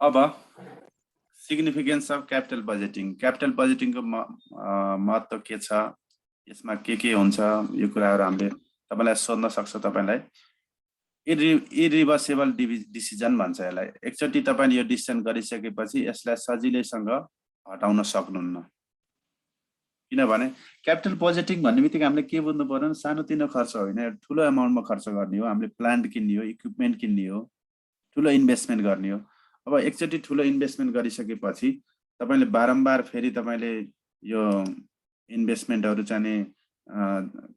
अब significance of capital budgeting. Capital बजेटिङको महत्त्व के छ, यसमा के हुन्छ, यो कुराहरू हामीले तपाईलाई सोध्न सक्छ। तपाईलाई इरिभर्सेबल डिसिजन भन्छ यसलाई। एकचोटि तपाईले यो डिसिजन गरिसकेपछि यसलाई सजिलैसँग हटाउन सक्नुहुन्न। किनभने क्यापिटल बजेटिङ भन्ने बित्तिकै हामीले के बुझ्नु पर्यो, सानोतिनो खर्च होइन, ठुलो अमाउन्टमा खर्च गर्ने हो। हामीले प्लान्ट किन्ने हो, इक्विपमेन्ट किन्ने हो, ठुलो इन्भेस्टमेन्ट गर्ने हो। अब एकचोटि ठुलो इन्भेस्टमेन्ट गरिसकेपछि तपाईले बारम्बार फेरि तपाईले यो इन्भेस्टमेन्टहरु चाहिँ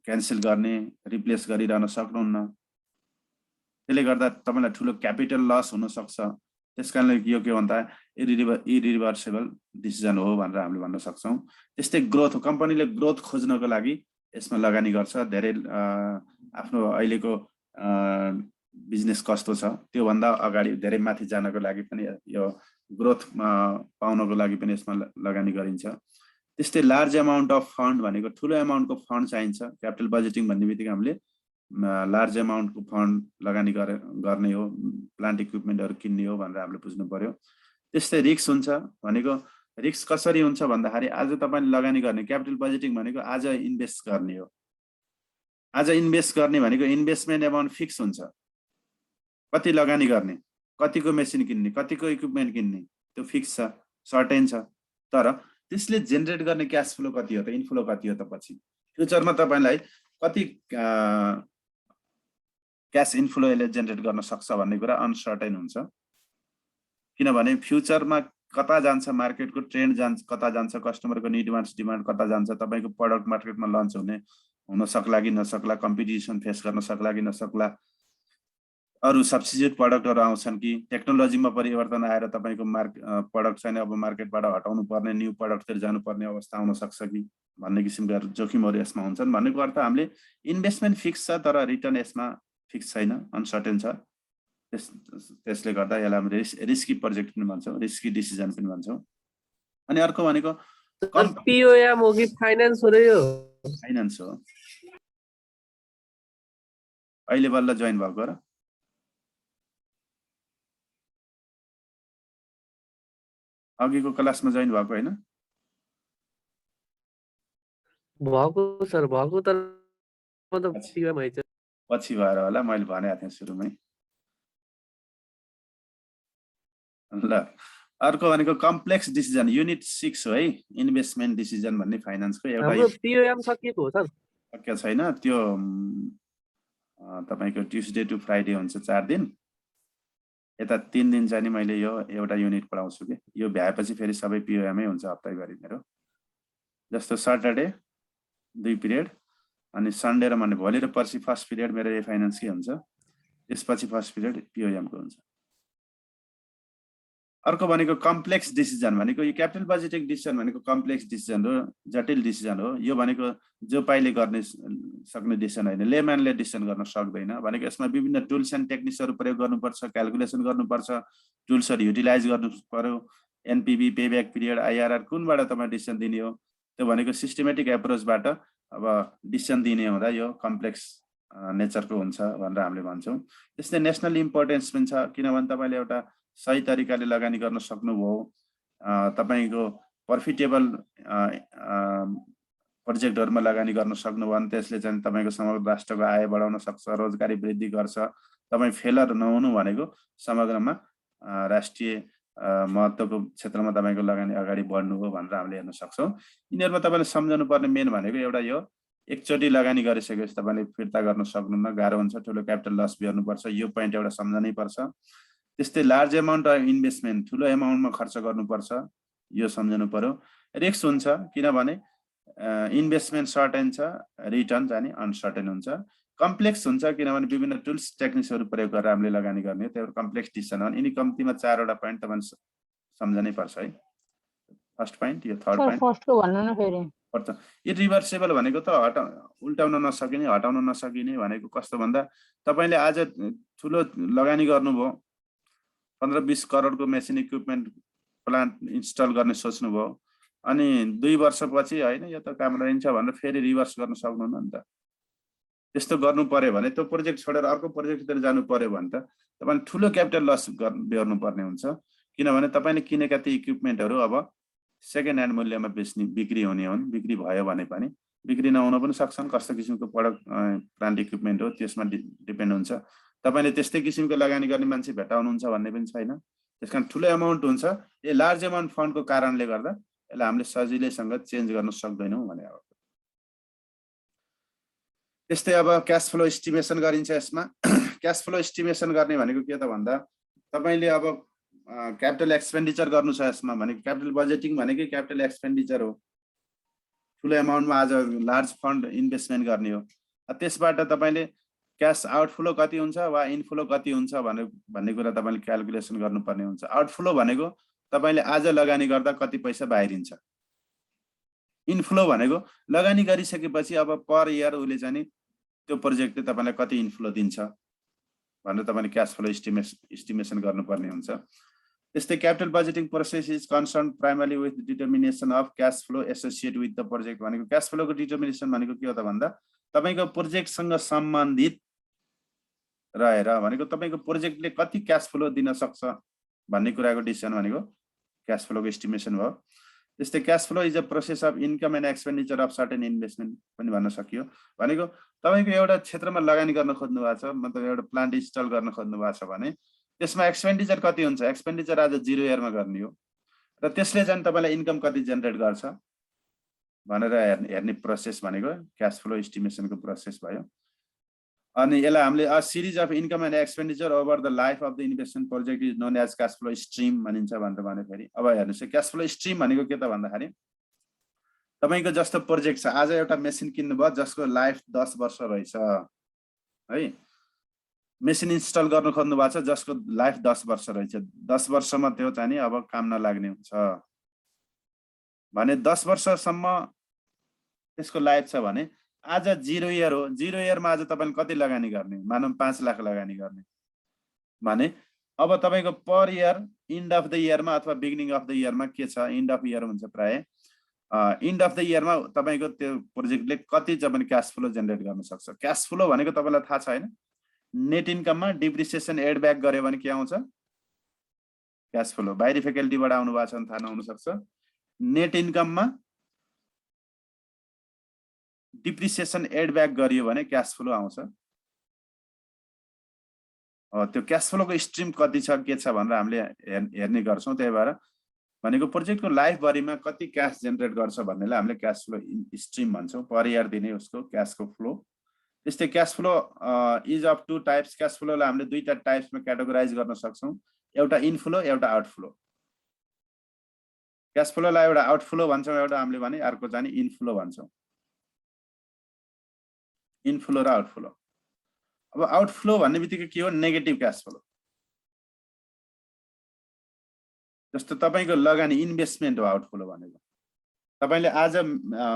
क्यान्सल गर्ने, रिप्लेस गरिरहन सक्नुहुन्न। त्यसले गर्दा तपाईलाई ठुलो क्यापिटल लस हुन सक्छ। त्यसकारणले यो के भन्दा इरिभर्सेबल डिसिजन हो भनेर हामीले भन्न सक्छौं। त्यस्तै ग्रोथ, कम्पनीले ग्रोथ खोज्नको लागि यसमा लगानी गर्छ। धेरै आफ्नो अहिलेको बिजनेस कस्तो छ त्यो भन्दा अगाडि धेरै माथि जानको लागि पनि यो ग्रोथ पाउनको लागि पनि यसमा लगानी गरिन्छ। त्यस्तै लार्ज अमाउन्ट अफ फन्ड भनेको ठुलो अमाउन्टको फन्ड चाहिन्छ। क्यापिटल बजेटिङ भन्ने बित्तिकै हामीले लार्ज अमाउन्टको फन्ड लगानी गर्ने हो, प्लान्ट इक्विपमेन्टहरु किन्ने हो भनेर हामीले बुझ्नु पर्यो। त्यस्तै रिस्क हुन्छ भनेको रिस्क कसरी हुन्छ भन्दाखेरि आज तपाईले लगानी गर्ने, क्यापिटल बजेटिङ भनेको आज इन्भेस्ट गर्ने हो। आज इन्भेस्ट गर्ने भनेको इन्भेस्टमेन्ट अमाउन्ट फिक्स हुन्छ। कति लगानी गर्ने, कतिको मेसिन किन्ने, कतिको इक्विपमेन्ट किन्ने त्यो फिक्स छ, सर्टेन छ। तर त्यसले जेनेरेट गर्ने क्याश फ्लो कति हो त, इनफ्लो कति हो त, पछि फ्युचरमा तपाईलाई कति क्याश इनफ्लो यसले जेनेरेट गर्न सक्छ भन्ने कुरा अनसर्टेन हुन्छ। किनभने फ्युचरमा कता जान्छ मार्केटको ट्रेन्ड, कता जान्छ कस्टमरको डिमान्ड कता जान्छ, तपाईको प्रोडक्ट मार्केटमा लन्च हुन सक्ला कि नसक्ला, कम्पिटिसन फेस गर्न सक्ला कि नसक्ला, अरु सब्स्टिट्युट प्रोडक्टहरु आउँछन् कि, टेक्नोलोजीमा परिवर्तन आएर तपाईको प्रोडक्ट चाहिँ अब मार्केटबाट हटाउनु पर्ने, न्यू प्रोडक्टतिर जानु पर्ने अवस्था आउन सक्छ कि भन्ने किसिमका जोखिमहरु यसमा हुन्छन्। भन्नेको अर्थ हामीले इन्भेस्टमेन्ट फिक्स छ तर रिटर्न यसमा फिक्स छैन, अनसर्टेन छ। त्यसले गर्दा यसलाई हामीले रिस्की प्रोजेक्ट पनि भन्छौं, रिस्की डिसिजन पनि भन्छौं। अनि अर्को भनेको पिओएम हो कि फाइनान्स हो र यो? फाइनान्स हो। अहिले बल्ल जोइन भएको र अघिको क्लासमा जोइन भएको हैन? भएको सर, भएको तर मतलब पिओएम हैछ। पछि भएर होला, मैले भनेको थिएँ सुरुमै। ल अर्को भनेको कम्प्लेक्स डिसिजन, युनिट 6 हो है, इन्भेस्टमेन्ट डिसिजन भन्ने फाइनान्सको एउटा। हाम्रो पिओएम सकिएको हो सर? सकिएको छैन, त्यो तपाईको ट्युसडे टु फ्राइडे हुन्छ 4 दिन। यता 3 दिन चाहिँ नि मैले यो एउटा युनिट पढाउँछु के। यो भ्याएपछि फेरि सबै पिओएमै हुन्छ हप्तैभरि मेरो। जस्तो सटरडे 2 पिरियड अनि सन्डे र मन्डे, भोलि र पर्सि फर्स्ट पिरियड मेरो ए फाइनान्सकै हुन्छ, त्यसपछि फर्स्ट पिरियड पिओएम को हुन्छ। अर्को भनेको कम्प्लेक्स डिसिजन भनेको यो क्यापिटल बजेटिङ डिसिजन भनेको कम्प्लेक्स डिसिजन हो, जटिल डिसिजन हो। यो भनेको जो पाइले गर्ने सक्ने डिसिजन हैन, लेम्यानले डिसिजन गर्न सक्दैन। भनेको यसमा विभिन्न टुल्स एन्ड टेक्निक्सहरु प्रयोग गर्नुपर्छ, क्याल्कुलेसन गर्नुपर्छ, टुल्सहरु युटिलाइज गर्नु पर्यो। एनपीवी, पेब्याक पिरियड, आईआरआर कुनबाट तपाई डिसिजन दिने हो, त्यो भनेको सिस्टमेटिक एप्रोचबाट अब डिसिजन दिने हुँदा यो कम्प्लेक्स नेचरको हुन्छ भनेर हामीले भन्छौं। त्यसले नेशनल इम्पोर्टेन्स पनि छ, किनभने तपाईले एउटा सही तरिकाले लगानी गर्न सक्नुभयो, तपाईको प्रफिटेबल प्रोजेक्टहरुमा लगानी गर्न सक्नुभयो भने त्यसले चाहिँ तपाईको समग्र राष्ट्रको आय बढाउन सक्छ, रोजगारी वृद्धि गर्छ। तपाई फेलर नहुनु भनेको समग्रमा राष्ट्रिय महत्त्वको क्षेत्रमा तपाईको लगानी अगाडि बढ्नु हो भनेर हामीले हेर्न सक्छौं। यिनीहरुमा तपाईले सम्झनु पर्ने मेन भनेको एउटा यो एकचोटि लगानी गरिसकेपछि तपाईले फिर्ता गर्न सक्नुहुन्न, गाह्रो हुन्छ, ठुलो क्यापिटल लस बिहोर्नु पर्छ, यो पोइन्ट एउटा सम्झनै पर्छ। त्यस्तै लार्ज अमाउन्ट अफ इन्भेस्टमेन्ट, ठुलो अमाउन्टमा खर्च गर्नुपर्छ, यो सम्झनु पर्यो। रिस्क हुन्छ किनभने इन्भेस्टमेन्ट सर्टेन छ, रिटर्न चाहिँ अनसर्टेन हुन्छ। कम्प्लेक्स हुन्छ किनभने विभिन्न टुल्स टेक्निक्सहरु प्रयोग गरेर हामीले लगानी गर्ने, त्यो कम्प्लेक्स डिसिजन हो। यिनी कम्तिमा 4 वटा पोइन्ट तपाईले सम्झनै पर्छ है। फर्स्ट पोइन्ट, यो थर्ड पोइन्ट फर्स्टको भन्नु न फेरि। इरिभर्सेबल भनेको त उल्टाउन नसकिने, हटाउन नसकिने भनेको कस्तो भन्दा तपाईले आज ठुलो लगानी गर्नुभयो, 15-20 करोडको मेसिन इक्विपमेन्ट प्लान्ट इन्स्टल गर्ने सोच्नुभयो, अनि 2 वर्षपछि हैन यो त काम रहन्छ भनेर फेरि रिभर्स गर्न सक्नुहुन्न नि त। त्यस्तो गर्नु पर्यो भने त्यो प्रोजेक्ट छोडेर अर्को प्रोजेक्टतिर जानु पर्यो भने त तपाईले ठुलो क्यापिटल लस बेहोर्नु पर्ने हुन्छ। किनभने तपाईले किनेका ती इक्विपमेन्टहरु अब सेकेन्ड ह्यान्ड मूल्यमा बिक्री हुने हुन्। बिक्री भयो भने पनि बिक्री नहुन पनि सक्छन्। कस्तो किसिमको प्रोडक्ट प्लान्ट इक्विपमेन्ट हो त्यसमा डिपेन्ड हुन्छ। तपाईले त्यस्तै किसिमको लगानी गर्ने मान्छे भेटाउनुहुन्छ भन्ने पनि छैन। त्यसकारण ठुलो अमाउन्ट हुन्छ। यो लार्ज अमाउन्ट फन्डको कारणले गर्दा यसलाई हामीले सजिलैसँग चेन्ज गर्न सक्दैनौँ भने अब त्यस्तै अब क्याश फ्लो एस्टिमेसन गरिन्छ यसमा। क्याश फ्लो एस्टिमेसन गर्ने भनेको के त भन्दा तपाईले अब क्यापिटल एक्सपेन्डिचर गर्नु छ यसमा भने क्यापिटल बजेटिङ भनेकै क्यापिटल एक्सपेन्डिचर हो। ठुलो अमाउन्टमा आज लार्ज फन्ड इन्भेस्टमेन्ट गर्ने हो। त्यसबाट तपाईले क्याश आउटफ्लो कति हुन्छ वा इनफ्लो कति हुन्छ भन्ने कुरा तपाईले क्याल्कुलेसन गर्नुपर्ने हुन्छ। आउटफ्लो भनेको तपाईले आज लगानी गर्दा कति पैसा बाहिरिन्छ। इनफ्लो भनेको लगानी गरिसकेपछि अब पर इयर उले चाहिँ त्यो प्रोजेक्टले तपाईलाई कति इनफ्लो दिन्छ भनेर तपाईले क्याश फ्लो एस्टिमेसन गर्नुपर्ने हुन्छ। त्यस्तै capital budgeting process is concern primarily with determination of cash flow associate with the project भनेको क्याश फ्लोको डिटर्मिनेसन भनेको के हो त भन्दा तपाईको प्रोजेक्टसँग सम्बन्धित रहेर भनेको तपाईको प्रोजेक्टले कति क्याश फ्लो दिन सक्छ भन्ने कुराको डिसिजन भनेको क्याश फ्लोको एस्टिमेसन भयो। त्यस्तै cash flow is a process of income and expenditure of certain investment पनि भन्न सकियो। भनेको तपाईको एउटा क्षेत्रमा लगानी गर्न खोज्नु भएको छ, मतलब एउटा प्लान्ट इन्स्टल गर्न खोज्नु भएको छ भने त्यसमा एक्सपेन्डिचर कति हुन्छ। एक्सपेन्डिचर आज 0 इयरमा गर्ने हो र त्यसले चाहिँ तपाईलाई इन्कम कति जेनेरेट गर्छ भनेर हेर्ने प्रोसेस भनेको क्याश फ्लो एस्टिमेसनको प्रोसेस भयो। अनि यसलाई हामीले a series of income and expenditure over the life of the investment project is known as cash flow stream भनिन्छ भनेर भने फेरि अब हेर्नुस् क्याश फ्लो स्ट्रिम भनेको के त भन्दाखेरि तपाईको जस्तो प्रोजेक्ट छ आज एउटा मेसिन किन्नु भयो जसको लाइफ 10 वर्ष रहेछ है। मेसिन इन्स्टल गर्न खोज्नु भएको छ जसको लाइफ 10 वर्ष रहेछ। 10 वर्षमा त्यो चाहिँ अब काम नलाग्ने हुन्छ भने 10 वर्षसम्म त्यसको लाइफ छ भने आज 0 इयर हो। 0 इयरमा आज तपाईले कति लगानी गर्ने मानौं 5 लाख लगानी गर्ने भने अब तपाईको per year and of the इयरमा अथवा बिगिनिङ अफ द इयरमा के छ एन्ड अफ इयर हुन्छ प्राय एन्ड अफ द इयरमा तपाईको त्यो प्रोजेक्टले कति चाहिँ क्याश फ्लो जेनेरेट गर्न सक्छ। क्याश फ्लो भनेको तपाईलाई थाहा छ हैन। नेट इन्कममा डिप्रिसिएसन एड ब्याक गर्यो भने के आउँछ क्याश फ्लो। बाहिरी फ्याकल्टीबाट आउनु भएको छ भने थाहा नहुन सक्छ। नेट इन्कममा डिप्रिसिएसन एड ब्याक गरियो भने क्याश फ्लो आउँछ। त्यो क्याश फ्लोको स्ट्रिम कति छ के छ भनेर हामीले हेर्ने गर्छौं। त्यही भएर भनेको प्रोजेक्टको लाइफ भरिमा कति क्याश जेनेरेट गर्छ भन्नेलाई हामीले क्याश फ्लो स्ट्रिम भन्छौं। पर इयर दिने उसको क्याशको फ्लो। त्यस्तै cash flow is of 2 types. Cash फ्लोलाई हामीले दुईटा टाइप्समा क्याटेगोराइज गर्न सक्छौं, एउटा इनफ्लो एउटा आउटफ्लो। क्याश फ्लोलाई एउटा आउटफ्लो भन्छौं, एउटा हामीले भने अर्को चाहिँ इनफ्लो भन्छौं। इनफ्लो र आउटफ्लो। अब आउटफ्लो भन्ने बित्तिकै के हो नेगेटिभ क्याश फ्लो। जस्तो तपाईको लगानी इन्भेस्टमेन्ट हो आउटफ्लो भनेको। तपाईले आज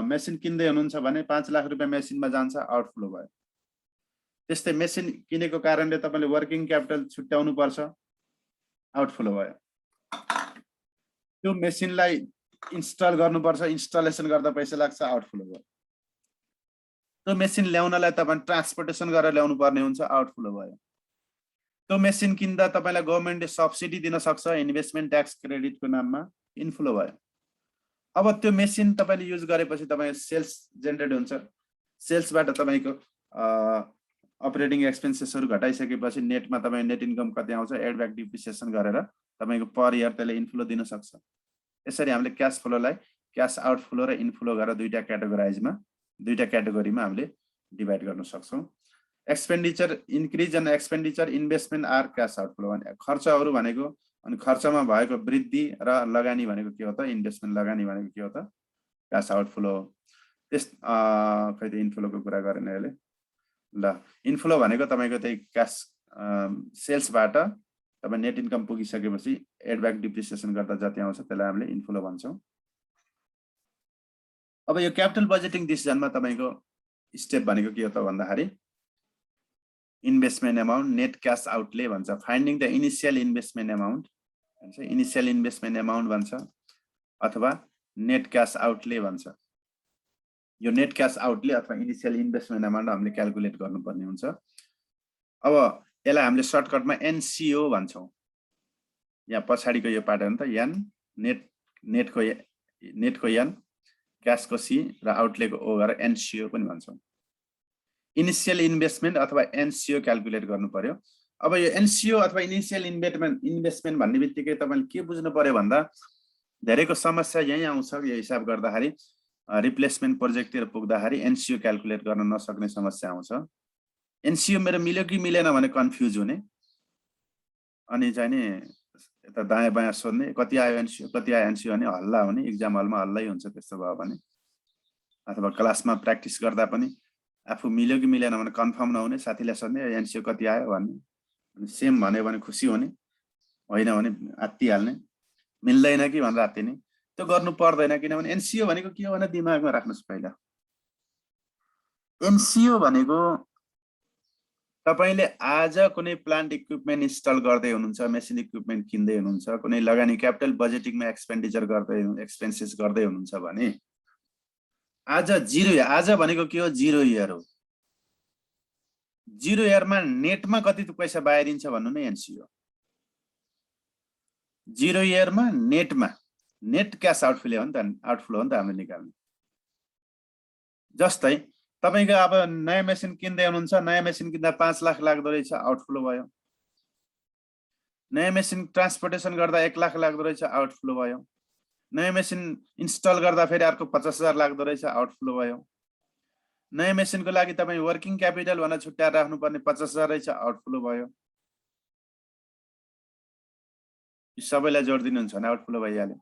मेसिन किन्दै हुनुहुन्छ भने 5 लाख रुपैयाँ मेसिनमा जान्छ आउटफ्लो भयो। त्यस्तै मेसिन किनेको कारणले तपाईले वर्किङ क्यापिटल छुट्याउनु पर्छ आउटफ्लो भयो। त्यो मेसिनलाई इन्स्टल गर्नुपर्छ, इन्स्टलेसन गर्दा पैसा लाग्छ आउटफ्लो भयो। त्यो मेसिन ल्याउनलाई तपाईले ट्रान्सपोर्टेसन गरेर ल्याउनु पर्ने हुन्छ आउटफ्लो भयो। त्यो मेसिन किन्दा तपाईलाई गभर्नमेन्टले सब्सिडी दिन सक्छ इन्भेस्टमेन्ट ट्याक्स क्रेडिटको नाममा इनफ्लो भयो। अब त्यो मेसिन तपाईले युज गरेपछि तपाईको सेल्स जेनेरेट हुन्छ। सेल्सबाट तपाईको अपरेटिङ एक्सपेन्सेसहरु घटाइसकेपछि नेटमा तपाई नेट इन्कम कति आउँछ एड ब्याक डिप्रिसिएसन गरेर तपाईको पर इयर त्यसले इनफ्लो दिन सक्छ। यसरी हामीले क्याश फ्लोलाई क्याश आउटफ्लो र इनफ्लो गरेर दुईटा क्याटेगोरीमा हामीले डिभाइड गर्न सक्छौं। Expenditure increase and expenditure investment are cash outflow भने खर्चहरु भनेको अनि खर्चमा भएको वृद्धि र लगानी भनेको के हो त इन्भेस्टमेन्ट लगानी भनेको के हो त क्याश आउटफ्लो। त्यस खै त इनफ्लोको कुरा गरेन अहिले। ल इनफ्लो भनेको तपाईको त्यही क्याश सेल्सबाट तपाई नेट इन्कम पुगिसकेपछि एड ब्याक डिप्रिसिएसन गर्दा जति आउँछ त्यसलाई हामीले इनफ्लो भन्छौं। अब यो क्यापिटल बजेटिङ डिसिजनमा तपाईको स्टेप भनेको के हो त भन्दाखेरि investment amount net cash outlay भन्छ। Finding the initial investment amount भन्छ, इनिशियल इन्भेस्टमेन्ट अमाउन्ट भन्छ अथवा नेट क्याश आउटले भन्छ। यो नेट क्याश आउटले अथवा इनिशियल इन्भेस्टमेन्ट अमाउन्ट हामीले क्याल्कुलेट गर्नुपर्ने हुन्छ। अब यसलाई हामीले सर्टकटमा एनसीओ भन्छौं। यहाँ पछाडिको यो पार्ट हो नि त एन नेटको एन क्याशको सी र आउटलेको ओ गरेर एनसिओ पनि भन्छौँ। इनिसियल इन्भेस्टमेन्ट अथवा एनसिओ क्याल्कुलेट गर्नु पर्यो। अब यो एनसिओ अथवा इनिसियल इन्भेस्टमेन्ट भन्ने बित्तिकै तपाईँले के बुझ्नु पर्यो भन्दा धेरैको समस्या यही आउँछ। यो हिसाब गर्दाखेरि रिप्लेसमेन्ट प्रोजेक्टतिर पुग्दाखेरि एनसिओ क्याल्कुलेट गर्न नसक्ने समस्या आउँछ। एनसिओ मेरो मिल्यो कि मिलेन भने कन्फ्युज हुने, अनि चाहिँ नि यता दायाँ बायाँ सोध्ने कति आयो एनसिओ कति आयो एनसिओ भने हल्ला हुने, इक्जाम हलमा हल्लै हुन्छ त्यस्तो भयो भने। अथवा क्लासमा प्र्याक्टिस गर्दा पनि आफू मिल्यो कि मिलेन भने कन्फर्म नहुने, साथीलाई सोध्ने एनसिओ कति आयो भन्ने, सेम भन्यो भने खुसी हुने, होइन भने आत्तिहाल्ने, मिल्दैन कि भनेर आत्तिने। त्यो गर्नु पर्दैन, किनभने एनसिओ भनेको के हो भने दिमागमा राख्नुहोस्। पहिला एनसिओ भनेको तपाईले आज कुनै प्लान्ट इक्विपमेन्ट इन्स्टल गर्दै हुनुहुन्छ, मेसिन इक्विपमेन्ट किन्दै हुनुहुन्छ, कुनै लगानी क्यापिटल बजेटिङमा एक्सपेन्सेस गर्दै हुनुहुन्छ भने आज आज भनेको के हो? 0 इयर हो। 0 इयरमा नेटमा कति पैसा बाहिरिन्छ भन्नु नै एनसिओ। 0 इयरमा नेटमा नेट क्याश आउटफ्लो हो नि त, हामीले निकाल्ने। जस्तै तपाईको अब नयाँ मेसिन किन्दै हुनुहुन्छ, नयाँ मेसिन किन्दा 5 लाख लाग्दो रहेछ, आउटफ्लो भयो। नयाँ मेसिन ट्रान्सपोर्टेसन गर्दा 1 लाख लाग्दो रहेछ, आउटफ्लो भयो। नयाँ मेसिन इन्स्टल गर्दा फेरि अर्को 50,000 लाग्दो रहेछ, आउटफ्लो भयो। नयाँ मेसिनको लागि तपाई वर्किङ क्यापिटल भनेर छुट्याएर राख्नुपर्ने 50,000 रहेछ, आउटफ्लो भयो। सबैलाई जोडिदिनुहुन्छ भने आउटफ्लो भइहाल्यो,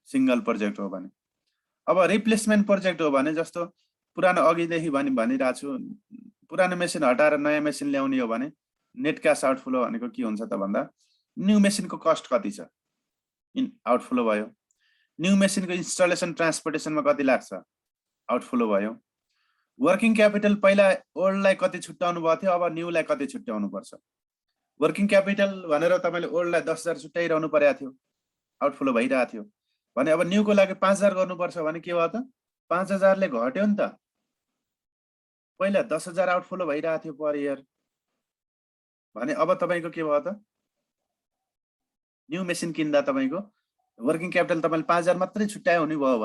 सिंगल प्रोजेक्ट हो भने। अब रिप्लेसमेन्ट प्रोजेक्ट हो भने जस्तो पुरानो अघिदेखि भनिरहेको छु, पुरानो मेसिन हटाएर नयाँ मेसिन ल्याउने हो भने नेट क्याश आउटफ्लो भनेको के हुन्छ त भन्दा न्यू मेसिनको कस्ट कति छ, आउटफ्लो भयो। न्यू मेसिनको इन्स्टलेसन ट्रान्सपोर्टेसनमा कति लाग्छ, आउटफ्लो भयो। वर्किङ क्यापिटल पहिला ओल्डलाई कति छुट्याउनु भएको थियो, अब न्यूलाई कति छुट्याउनु पर्छ। वर्किङ क्यापिटल भनेर तपाईले ओल्डलाई 10,000 छुट्याइरहनु परेको थियो, आउटफ्लो भइरहेको थियो भने अब न्यूको लागि 5,000 गर्नुपर्छ भने के भयो त? 5,000 ले घट्यो नि त। पहिला 10,000 आउटफ्लो भइरहेको थियो पर इयर भने अब तपाईको के भयो त? न्यू मेसिन किन्दा तपाईको वर्किङ क्यापिटल तपाईले 5,000 मात्रै छुट्यायो हुने भयो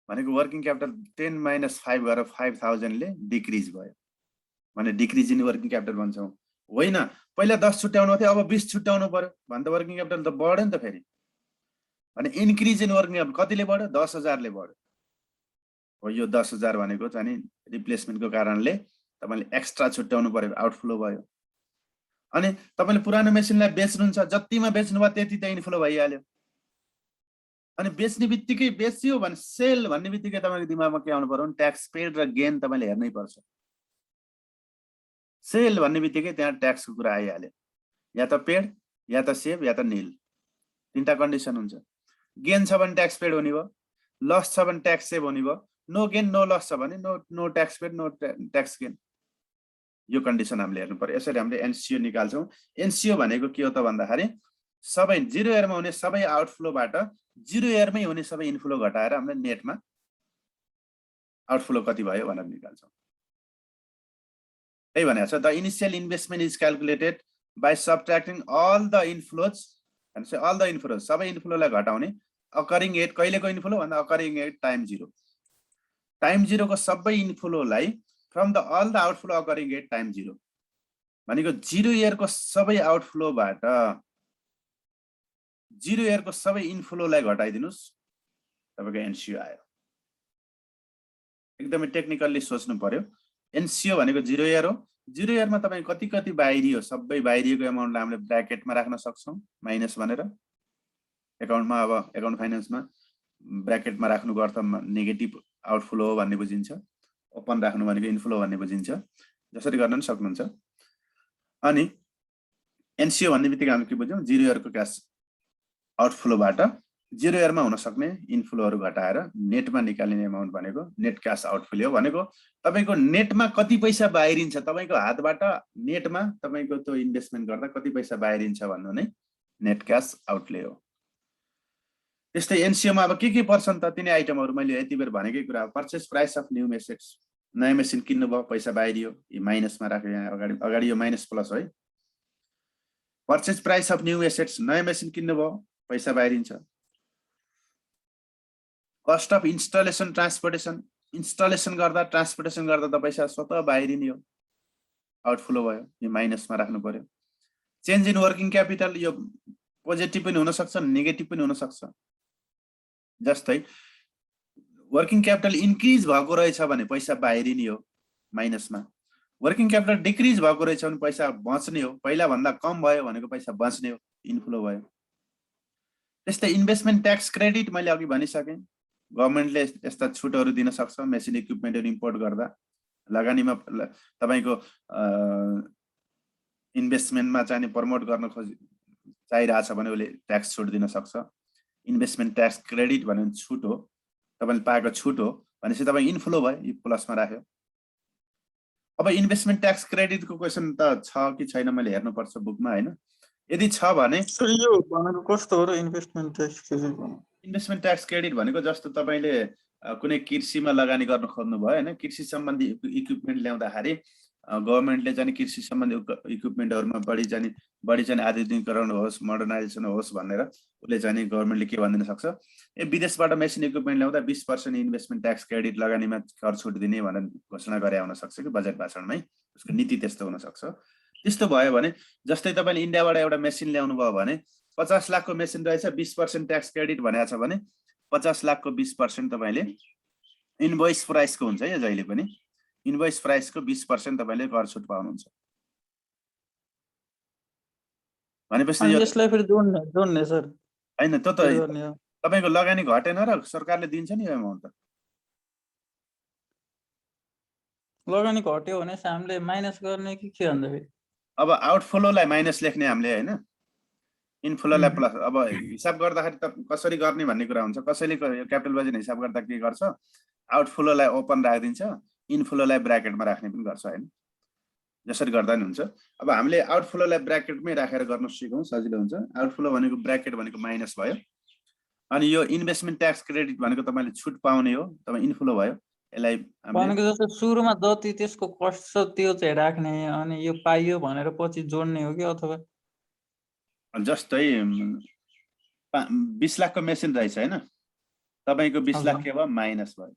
भनेको वर्किङ क्यापिटल 10 - 5 गरेर 5,000 ले डिक्रिज भयो भने डिक्रिज इन वर्किङ क्यापिटल भन्छौँ। होइन पहिला 10 छुट्याउनु थियो, अब 20 छुट्याउनु पर्यो भने त वर्किङ क्यापिटल त बढ्यो नि त। फेरि भने इन्क्रिज इन वर्किङ क्यापिटल कतिले बढ्यो? 10,000 ले बढ्यो। हो यो 10,000 भनेको चाहिँ रिप्लेसमेन्टको कारणले तपाईले एक्स्ट्रा छुट्याउनु पर्यो, आउटफ्लो भयो। अनि तपाईले पुरानो मेसिनलाई बेच्नुहुन्छ, जतिमा बेच्नु भयो त्यति त इन्फ्लो भइहाल्यो। अनि बेच्ने बित्तिकै बेच्यो भने सेल भन्ने बित्तिकै तपाईको दिमागमा के आउनु पर्यो भने ट्याक्स पेड र गेन तपाईले हेर्नै पर्छ। सेल भन्ने बित्तिकै त्यहाँ ट्याक्सको कुरा आइहाल्यो, या त पेड या त सेभ या त निल, तीनटा कन्डिसन हुन्छ। गेन छ भने ट्याक्स पेड हुने भयो, लस छ भने ट्याक्स सेभ हुने भयो, नो गेन नो लस छ भने no tax paid no tax gain. यो कन्डिसन हामीले हेर्नु पर्यो। यसरी हामीले एनसिओ निकाल्छौँ। एनसिओ भनेको के हो त भन्दाखेरि सबै 0 इयरमा हुने सबै आउटफ्लोबाट 0 इयरमै हुने सबै इनफ्लो घटाएर हामीले नेटमा आउटफ्लो कति भयो भनेर निकाल्छौँ। त्यही भनेको छ, the initial investment is calculated by subtracting all the inflows, all the inflows सबै इनफ्लोलाई घटाउने, अकरिङ एट कहिलेको इनफ्लो भन्दा अकरिङ एट टाइम 0, टाइम 0 को सबै इनफ्लोलाई from the all the outflow occurring at time 0 भनेको 0 इयरको सबै आउटफ्लोबाट 0 इयरको सबै इनफ्लोलाई घटाइदिनुस्, तपाईको एनसिओ आयो। एकदमै टेक्निकल्ली सोच्नु पर्यो। एनसिओ भनेको 0 इयर हो। 0 इयरमा तपाई कति बाहिरियो, सबै बाहिरिएको एमाउन्टलाई हामीले ब्र्याकेटमा राख्न सक्छौं माइनस भनेर। एकाउन्टमा अब एकाउन्ट फाइनान्समा ब्र्याकेटमा राख्नुको अर्थ नेगेटिभ आउटफ्लो हो भन्ने बुझिन्छ, ओपन राख्नु भनेको इनफ्लो भन्ने बुझिन्छ। जसरी गर्न पनि सक्नुहुन्छ। अनि एनसिओ भन्ने बित्तिकै हामी के बुझ्यौं? 0 इयरको क्याश आउटफ्लोबाट 0 इयरमा हुन सक्ने इनफ्लोहरू घटाएर नेटमा निकालिने एमाउन्ट भनेको नेट क्याश आउटफ्लो हो। भनेको तपाईको नेटमा कति पैसा बाहिरिन्छ, तपाईको हातबाट नेटमा तपाईको त्यो इन्भेस्टमेन्ट गर्दा कति पैसा बाहिरिन्छ भन्नु नै नेट क्याश आउटले हो। त्यस्तै एनसिओमा अब के पर्छन् त तिनै आइटमहरू मैले यति बेर भनेकै कुरा। Purchase price of new machines, नयाँ मेसिन किन्नु भयो, पैसा बाहिरियो, यो माइनसमा राख्यो। यहाँ अगाडि यो माइनस प्लस है। Purchase price of new assets, नयाँ मेसिन किन्नुभयो पैसा बाहिरिन्छ। Cost of installation transportation, installation गर्दा ट्रान्सपोर्टेसन गर्दा त पैसा स्वतः बाहिरिने हो, आउटफ्लो भयो, यो माइनसमा राख्नु पर्यो। चेन्ज इन वर्किङ क्यापिटल, यो पोजिटिभ पनि हुन सक्छ नेगेटिभ पनि हुन सक्छ। जस्तै वर्किङ क्यापिटल इन्क्रिज भएको रहेछ भने पैसा बाहिरिने हो माइनसमा, वर्किङ क्यापिटल डिक्रिज भएको रहेछ भने पैसा बच्ने हो, पहिला भन्दा कम भयो भनेको पैसा बच्ने हो, इन्फ्लो भयो। त्यस्तै इन्भेस्टमेन्ट ट्याक्स क्रेडिट मैले अघि भनिसकेँ, गभर्नमेन्टले यस्ता छुटहरू दिन सक्छ मेसिन इक्विपमेन्टहरू इम्पोर्ट गर्दा, लगानीमा तपाईको इन्भेस्टमेन्टमा चाहिँ प्रमोट गर्न चाहिरहेछ भने उसले ट्याक्स छुट दिन सक्छ। इन्भेस्टमेन्ट ट्याक्स क्रेडिट भन्ने छुट हो, तपाईले पाएको छुट हो भनेपछि तपाईँ इन्फ्लो भयो, यो प्लसमा राख्यो। अब इन्भेस्टमेन्ट ट्याक्स क्रेडिटको क्वेसन त छ कि छैन मैले हेर्नुपर्छ बुकमा हैन। यदि छ भने यो भनेको कस्तो हो र investment tax credit? Investment tax credit भनेको जस्तो तपाईले कुनै कृषिमा लगानी गर्न खोज्नु भयो हैन, कृषि सम्बन्धी इक्विपमेन्ट ल्याउँदाखेरि गभर्नमेन्टले चाहिँ कृषि सम्बन्धी इक्विपमेन्टहरुमा बढी चाहिँ आधुनिकीकरण होस्, मोडर्नाइजेसन होस् भनेर उसले चाहिँ गभर्नमेन्टले के भनिदिन सक्छ, ए विदेशबाट मेसिन इक्विपमेन्ट ल्याउँदा 20% इन्भेस्टमेन्ट ट्याक्स क्रेडिट लगानीमा कर छुट दिने भनेर घोषणा गरे हुन सक्छ कि बजेट भाषणमै, उसको नीति त्यस्तो हुन सक्छ। त्यस्तो भयो भने जस्तै तपाईले इन्डियाबाट एउटा मेसिन ल्याउनु भयो भने 50 लाखको मेसिन रहेछ, 20% ट्याक्स क्रेडिट भनेको छ भने 50 लाखको 20% तपाईले इन्भोइस प्राइसको हुन्छ है, जहिले पनि इन्भोइस प्राइसको 20% तपाईले कर छुट पाउनुहुन्छ। भनेपछि यसलाई फेरि जोड्ने सर हैन, त्यो त तपाईको लगानी घटेन र सरकारले दिन्छ नि यो अमाउन्ट त। लगानी घट्यो भने हामीले माइनस गर्ने कि के भन्दा फेरि अब आउटफ्लोलाई माइनस लेख्ने हामीले हैन, इनफ्लोलाई प्लस। अब हिसाब गर्दाखेरि त कसरी गर्ने भन्ने कुरा हुन्छ। कसैले क्यापिटल बजेट हिसाब गर्दा के गर्छ, आउटफ्लोलाई ओपन राखिदिन्छ, इनफ्लोलाई ब्र्याकेटमा राख्ने पनि गर्छ हैन, जसरी गर्दा नि हुन्छ। अब हामीले आउटफ्लोलाई ब्र्याकेटमै राखेर गर्न सिकौं, सजिलो हुन्छ। आउटफ्लो भनेको ब्र्याकेट भनेको माइनस भयो, अनि यो इन्भेस्टमेन्ट ट्याक्स क्रेडिट भनेको तपाईले छुट पाउने हो, तपाईँ इन्फ्लो भयो। यसलाई भनेको जस्तो सुरुमा जति त्यसको कस्ट छ त्यो चाहिँ राख्ने, अनि यो पाइयो भनेर पछि जोड्ने हो कि अथवा जस्तै 20 लाखको मेसिन रहेछ हैन, तपाईको 20 लाख के भयो, माइनस भयो।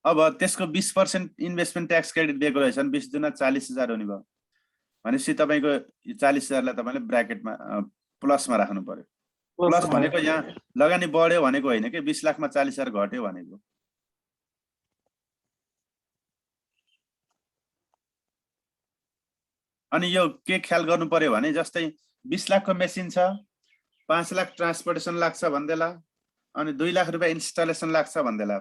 अब त्यसको 20% इन्भेस्टमेन्ट ट्याक्स क्रेडिट दिएको रहेछ भने 20 दुना 40,000 हुने भयो भनेपछि तपाईको 40,000 लाई तपाईले ब्र्याकेटमा प्लसमा राख्नु पर्यो। प्लस भनेको यहाँ लगानी बढ्यो भनेको हैन के, 20 लाखमा 40,000 घट्यो भनेको। अनि यो के ख्याल गर्नु पर्यो भने जस्तै 20 लाखको मेसिन छ, 5 लाख ट्रान्सपोर्टेसन लाग्छ भन्देला, अनि 2 लाख रुपैयाँ इन्स्टलेसन लाग्छ भन्देला।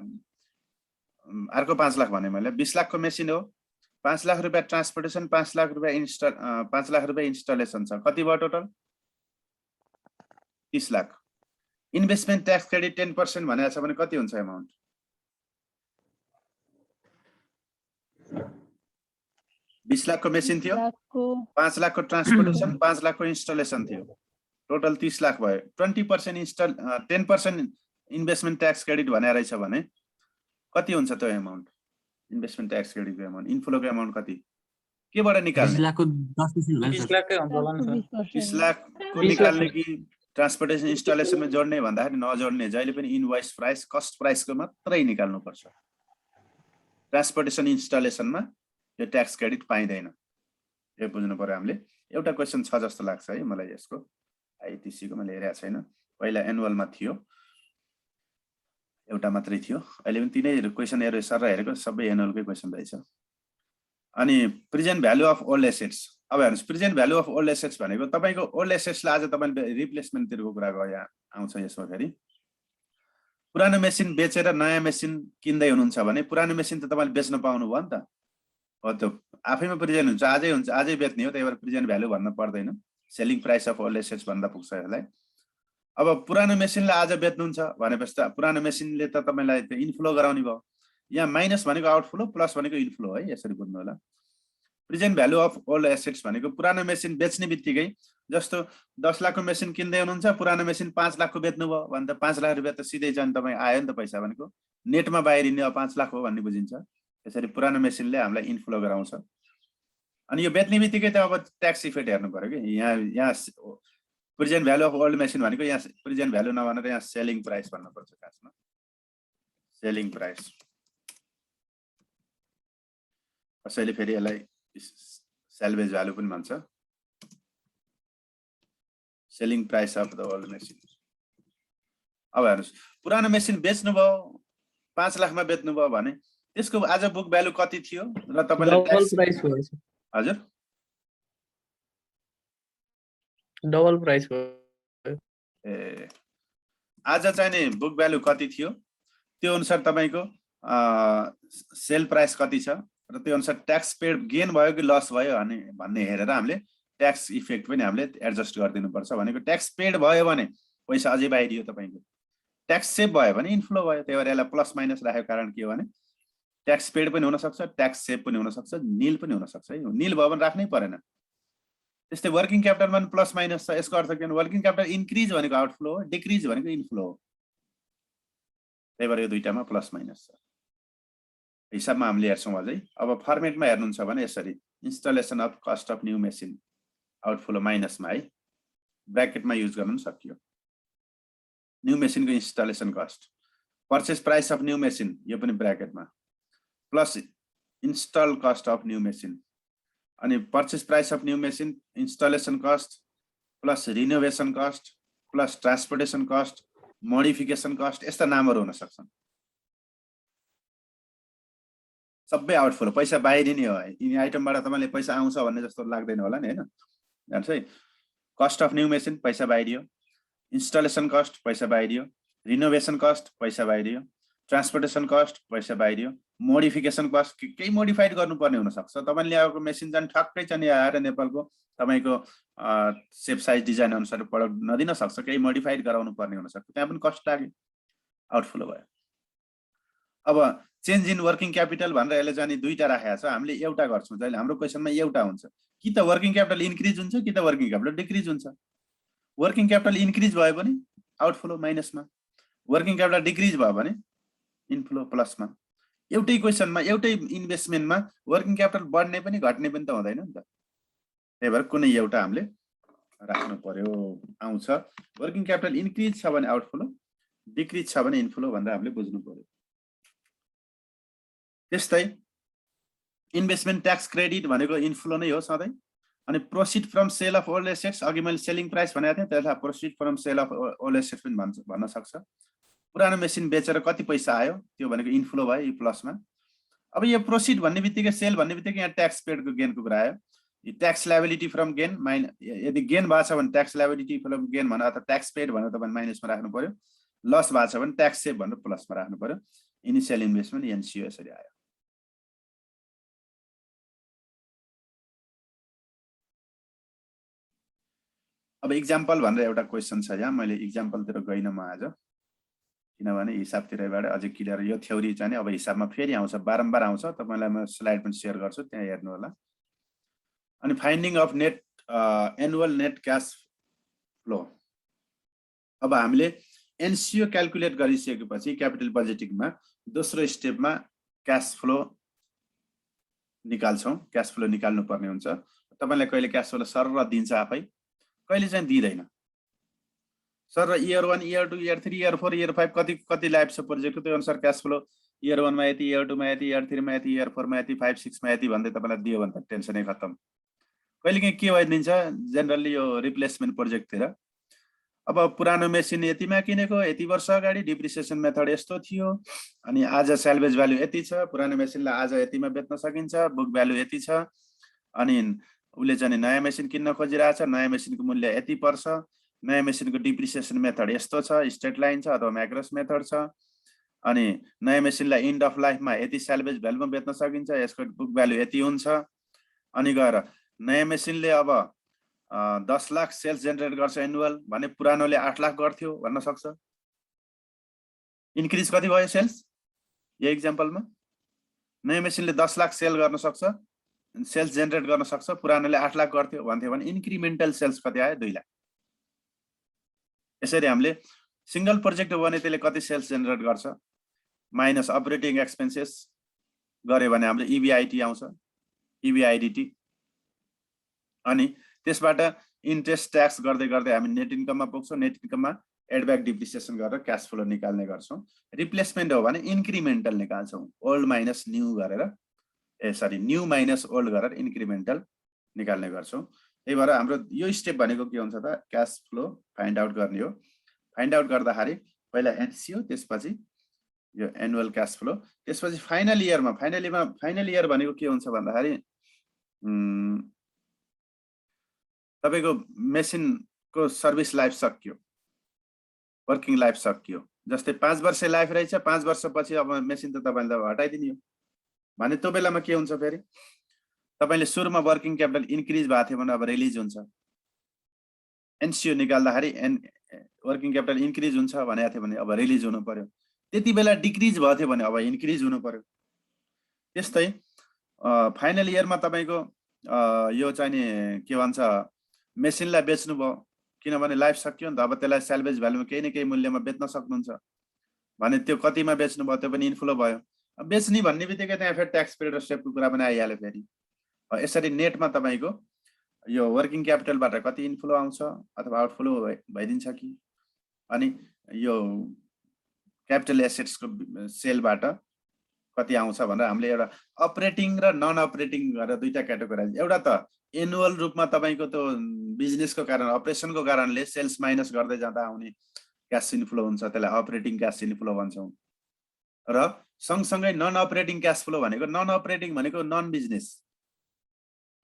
अर्को 5 लाख भने मैले 20 लाखको मेसिन हो, 5 लाख रुपैयाँ ट्रान्सपोर्टेसन, 5 लाख रुपैयाँ 5 लाख रुपैयाँ इन्स्टलेसन छ, कति भयो total 30 lakh. Investment tax credit 10% भनेको छ भने कति हुन्छ अमाउन्ट, 20 लाखको मेसिन थियो, 5 लाखको ट्रान्सपोर्टेसन, 5 लाखको इन्स्टलेसन थियो, टोटल 30 लाख भयो। 10% इन्भेस्टमेन्ट ट्याक्स क्रेडिट भनेर रहेछ भने कति हुन्छ त्यो अमाउन्ट, इन्भेस्टमेन्ट ट्याक्स क्रेडिटको अमाउन्ट, इन्फ्लोको अमाउन्ट कति, केबाट निकाल्ने? 20 लाखको 10% हुन्छ होला नि सर। 20 लाखको निकाल्ने कि ट्रान्सपोर्टेसन इन्स्टलेसनमा जोड्ने भन्दाखेरि नजोड्ने, जहिले पनि इन्भोइस प्राइस कस्ट प्राइसको मात्रै निकाल्नु पर्छ। ट्रान्सपोर्टेसन इन्स्टलेसनमा यो ट्याक्स क्रेडिट पाइँदैन, यो बुझ्नु पर्यो हामीले। एउटा क्वेसन छ जस्तो लाग्छ है मलाई यसको, आइटिसी को मैले हेरेको छैन, पहिला एनुअलमा थियो, एउटा मात्रै थियो, अहिले पनि तिनै क्वेसनहरु सर हेरेको सबै एनुअलकै क्वेसन रहेछ। अनि present value of old assets, अब हेर्नुस् present value of old assets भनेको तपाईको ओल्ड एसेट्सलाई आज तपाईले रिप्लेसमेन्ट तिरको कुरा गयो, यहाँ आउँछ यसमा फेरि। पुरानो मेसिन बेचेर नयाँ मेसिन किन्दै हुनुहुन्छ भने पुरानो मेसिन त तपाईले बेच्न पाउनु भयो नि त, हो त्यो आफैमा प्रेजेन्ट हुन्छ, आजै बेच्ने हो, त्यही भएर प्रेजेन्ट भ्यालु भन्न पर्दैन, selling price of old assets भन्दा पुग्छ यसलाई। अब पुरानो मेसिनलाई आज बेच्नुहुन्छ भनेपछि त पुरानो मेसिनले त तपाईलाई त्यो इन्फ्लो गराउने भयो, यहाँ माइनस भनेको आउटफ्लो, प्लस भनेको इन्फ्लो है, यसरी बुझ्नु होला। Present value of old assets भनेको पुरानो मेसिन बेच्ने बित्तिकै, जस्तो 10 लाखको मेसिन किन्दै हुनुहुन्छ, पुरानो मेसिन 5 लाखको बेच्नु भयो भने त 5 लाख रुपैयाँ त सिधै जान तपाई आयो नि त पैसा भनेको, नेटमा बाहिरिने 5 लाख हो भन्ने बुझिन्छ। यसरी पुरानो मेसिनले हामीलाई इन्फ्लो गराउँछ। अनि यो बेच्ने बित्तिकै त अब ट्याक्स इफेक्ट हेर्नु पर्यो कि यहाँ present value of old machine भनेको यहाँ प्रेजेन्ट भ्यालु नभनेर यहाँ सेलिङ प्राइस भन्नुपर्छ खासमा सेलिङ प्राइस कसैले फेरि यसलाई सेल्भेज भ्यालु पनि भन्छ selling price of the old machine अब हेर्नुस् पुरानो मेसिन बेच्नुभयो 5 लाखमा बेच्नुभयो भने त्यसको आज बुक भ्यालु कति थियो र तपाईले डबल प्राइस हो हजुर डबल प्राइस हो ए आज चाहिँ नि बुक भ्यालु कति थियो त्यो अनुसार तपाईको सेल प्राइस कति छ र त्यो अनुसार ट्याक्स पेड गेन भयो कि लस भयो भन्ने हेरेर हामीले ट्याक्स इफेक्ट पनि हामीले एडजस्ट गरिदिनु पर्छ भनेको ट्याक्स पेड भयो भने पैसा अझै बाहिरियो तपाईको ट्याक्स सेभ भयो भने इन्फ्लो भयो त्यही भएर यसलाई प्लस माइनस राखेको कारण के हो भने ट्याक्स पेड पनि हुन सक्छ ट्याक्स सेभ पनि हुन सक्छ निल पनि हुन सक्छ है निल भयो भने राख्नै परेन त्यस्तै वर्किङ क्यापिटलमा पनि प्लस माइनस छ यसको अर्थ के भने वर्किङ क्यापिटल इन्क्रिज भनेको आउटफ्लो हो डिक्रिज भनेको इन्फ्लो हो त्यही भएर यो दुईटामा प्लस माइनस छ हिसाबमा हामीले हेर्छौँ अझै अब फर्मेटमा हेर्नुहुन्छ भने यसरी installation of cost of new machine outflow माइनसमा है ब्र्याकेटमा युज गर्नु सकियो न्यू मेसिनको installation cost purchase price of new machine यो पनि ब्र्याकेटमा plus install cost of new machine अनि purchase price of new machine installation cost plus renovation cost plus transportation cost modification cost यस्ता नामहरू हुन सक्छन् सबै आउटफ्लो पैसा बाहिरिने हो यिनी आइटमबाट तपाईले पैसा आउँछ भन्ने जस्तो लाग्दैन होला नि हैन हेर्नुस् है कस्ट अफ न्यू मेसिन पैसा बाहिरियो इन्स्टलेसन कस्ट पैसा बाहिरियो रिनोभेसन कस्ट पैसा बाहिरियो ट्रान्सपोर्टेसन कस्ट पैसा बाहिरियो मोडिफिकेसन कस्ट केही मोडिफाइड गर्नुपर्ने हुन सक्छ तपाईले ल्याएको मेसिन चाहिँ ठक्कै चाहिँ आएर नेपालको तपाईको सेप साइज डिजाइन अनुसार प्रोडक्ट नदिन सक्छ केही मोडिफाइड गराउनु पर्ने हुन सक्छ त्यहाँ पनि कस्ट लाग्यो आउटफ्लो भयो अब चेन्ज इन वर्किङ क्यापिटल भनेर यसले चाहिँ दुईटा राखेको छ हामीले एउटा गर्छौँ जहिले हाम्रो क्वेसनमा एउटा हुन्छ कि त वर्किङ क्यापिटल इन्क्रिज हुन्छ कि त वर्किङ क्यापिटल डिक्रिज हुन्छ वर्किङ क्यापिटल इन्क्रिज भयो भने आउटफ्लो माइनसमा वर्किङ क्यापिटल डिक्रिज भयो भने इन्फ्लो प्लसमा एउटै क्वेसनमा एउटै इन्भेस्टमेन्टमा वर्किङ क्यापिटल बढ्ने पनि घट्ने पनि त हुँदैन नि त त्यही भएर कुनै एउटा हामीले राख्नु पर्यो आउँछ वर्किङ क्यापिटल इन्क्रिज छ भने आउटफ्लो डिक्रिज छ भने इन्फ्लो भनेर हामीले बुझ्नु पर्यो त्यस्तै इन्भेस्टमेन्ट ट्याक्स क्रेडिट भनेको इन्फ्लो नै हो सधैँ अनि proceed from sale of old assets अघि मैले सेलिङ प्राइस भनेको थिएँ त्यसलाई proceed from sale of old assets पनि भन्न सक्छ पुरानो मेसिन बेचेर कति पैसा आयो त्यो भनेको इन्फ्लो भयो यो प्लसमा अब यो प्रोसिड भन्ने बित्तिकै सेल भन्ने बित्तिकै यहाँ ट्याक्स पेडको गेनको कुरा आयो ट्याक्स लायबिलिटी फ्रम गेन यदि गेन भएको छ भने ट्याक्स लायबिलिटी फ्रम गेन भनेर अथवा ट्याक्स पेड भनेर तपाईले माइनसमा राख्नु पर्यो लस भएको छ भने ट्याक्स सेभ भनेर प्लसमा राख्नु पर्यो इनिशियल इन्भेस्टमेन्ट एनसिओ यसरी आयो अब इक्जाम्पल भनेर एउटा क्वेसन छ यहाँ मैले इक्जाम्पलतिर गइन म आज किनभने हिसाबतिरबाट अझै क्लियर यो थ्योरी चाहिँ अब हिसाबमा फेरि आउँछ बारम्बार आउँछ तपाईलाई म स्लाइड पनि सेयर गर्छु त्यहाँ हेर्नु होला अनि finding of net annual net cash flow अब हामीले एनसिओ क्याल्कुलेट गरिसकेपछि क्यापिटल बजेटिङमा दोस्रो स्टेपमा क्याश फ्लो निकाल्छौँ क्याश फ्लो निकाल्नु पर्ने हुन्छ तपाईलाई कहिले क्याश फ्लो सरर दिन्छ आफै कहिले चाहिँ दिँदैन sir year 1 year 2 year 3 year 4 year 5 कति लाइफ छ प्रोजेक्टको त्यो अनुसार क्याश फ्लो इयर 1 मा यति इयर 2 मा यति इयर 3 मा यति इयर 4 मा यति 5 6 मा यति भन्दै तपाईलाई दियो भने त टेन्सनै खत्म कहिले के भइदिन्छ जनरली यो रिप्लेसमेन्ट प्रोजेक्टतिर अब पुरानो मेसिन यतिमा किनेको यति वर्ष अगाडि डिप्रिसिएसन मेथड यस्तो थियो अनि आज सेल्भेज भ्यालु यति छ पुरानो मेसिनलाई आज यतिमा बेच्न सकिन्छ बुक भ्यालु यति छ अनि उले चाहिँ नयाँ मेसिन किन्न खोजिरहेछ नयाँ मेसिनको मूल्य यति पर्छ नयाँ मेसिनको डिप्रिसिएसन मेथड यस्तो छ स्ट्रेट लाइन छ अथवा म्याक्रोस मेथड छ अनि नयाँ मेसिनलाई एन्ड अफ लाइफमा यति सेल्भेज भ्यालुमा बेच्न सकिन्छ यसको बुक भ्यालु यति हुन्छ अनि गएर नयाँ मेसिनले अब 10 लाख सेल्स जेनेरेट गर्छ एनुअल भने पुरानोले 8 लाख गर्थ्यो भन्न सक्छ इन्क्रिज कति भयो सेल्स यो एक्जाम्पलमा नयाँ मेसिनले 10 लाख सेल गर्न सक्छ सेल्स जेनेरेट गर्न सक्छ पुरानोले 8 लाख गर्थ्यो भन्थ्यो भने इन्क्रिमेन्टल सेल्स कति आयो 2 लाख यसरी हामीले सिंगल प्रोजेक्ट हो भने त्यसले कति सेल्स जेनेरेट गर्छ माइनस अपरेटिङ एक्सपेन्सेस गरे भने हामीले इबिआइटी आउँछ इबिआइडिटी अनि त्यसबाट इन्ट्रेस्ट ट्याक्स गर्दै गर्दै हामी नेट इन्कममा पुग्छौँ। नेट इन्कममा एडब्याक डिप्रिसिएसन गरेर क्यास फ्लो निकाल्ने गर्छौँ। रिप्लेसमेन्ट हो भने इन्क्रिमेन्टल निकाल्छौँ, ओल्ड माइनस न्यू गरेर न्यू माइनस ओल्ड गरेर इन्क्रिमेन्टल निकाल्ने गर्छौँ। त्यही भएर हाम्रो यो स्टेप भनेको के हुन्छ त, क्यास फ्लो फाइन्ड आउट गर्ने हो। फाइन्ड आउट गर्दाखेरि पहिला एनसिओ, त्यसपछि यो एनुअल क्यास फ्लो, त्यसपछि फाइनल इयर भनेको के हुन्छ भन्दाखेरि तपाईँको मेसिनको सर्भिस लाइफ सकियो, वर्किङ लाइफ सकियो। जस्तै 5 वर्ष लाइफ रहेछ, 5 वर्षपछि अब मेसिन त तपाईँले हटाइदिने हो भने त्यो बेलामा के हुन्छ, फेरि तपाईँले सुरुमा वर्किङ क्यापिटल इन्क्रिज भएको थियो भने अब रिलिज हुन्छ। एनसिओ निकाल्दाखेरि वर्किङ क्यापिटल इन्क्रिज हुन्छ भनेको थियो भने अब रिलिज हुनु पर्यो। त्यति बेला डिक्रिज भएको थियो भने अब इन्क्रिज हुनु पर्यो। त्यस्तै फाइनल इयरमा तपाईँको यो चाहिँ नि के भन्छ, मेसिनलाई बेच्नुभयो, किनभने लाइफ सकियो नि त। अब त्यसलाई सेल्भेज भ्यालुमा केही न केही मूल्यमा बेच्न सक्नुहुन्छ भने त्यो कतिमा बेच्नुभयो त्यो पनि इन्फ्लो भयो। बेच्ने भन्ने बित्तिकै त्यहाँ फेरि ट्याक्स पेड र सेभको कुरा पनि आइहाल्यो। फेरि यसरी नेटमा तपाईँको यो वर्किङ क्यापिटलबाट कति इन्फ्लो आउँछ अथवा आउटफ्लो भइदिन्छ कि, अनि यो क्यापिटल एसेट्सको सेलबाट कति आउँछ भनेर हामीले एउटा अपरेटिङ र नन अपरेटिङ गरेर दुईटा क्याटेगोराइज। एउटा त एनुअल रूपमा तपाईँको त्यो बिजनेसको कारण, अपरेसनको कारणले सेल्स माइनस गर्दै जाँदा आउने क्यास इन्फ्लो हुन्छ, त्यसलाई अपरेटिङ क्यास इन्फ्लो भन्छौँ। र सँगसँगै नन अपरेटिङ क्यास फ्लो भनेको, नन अपरेटिङ भनेको नन बिजनेस।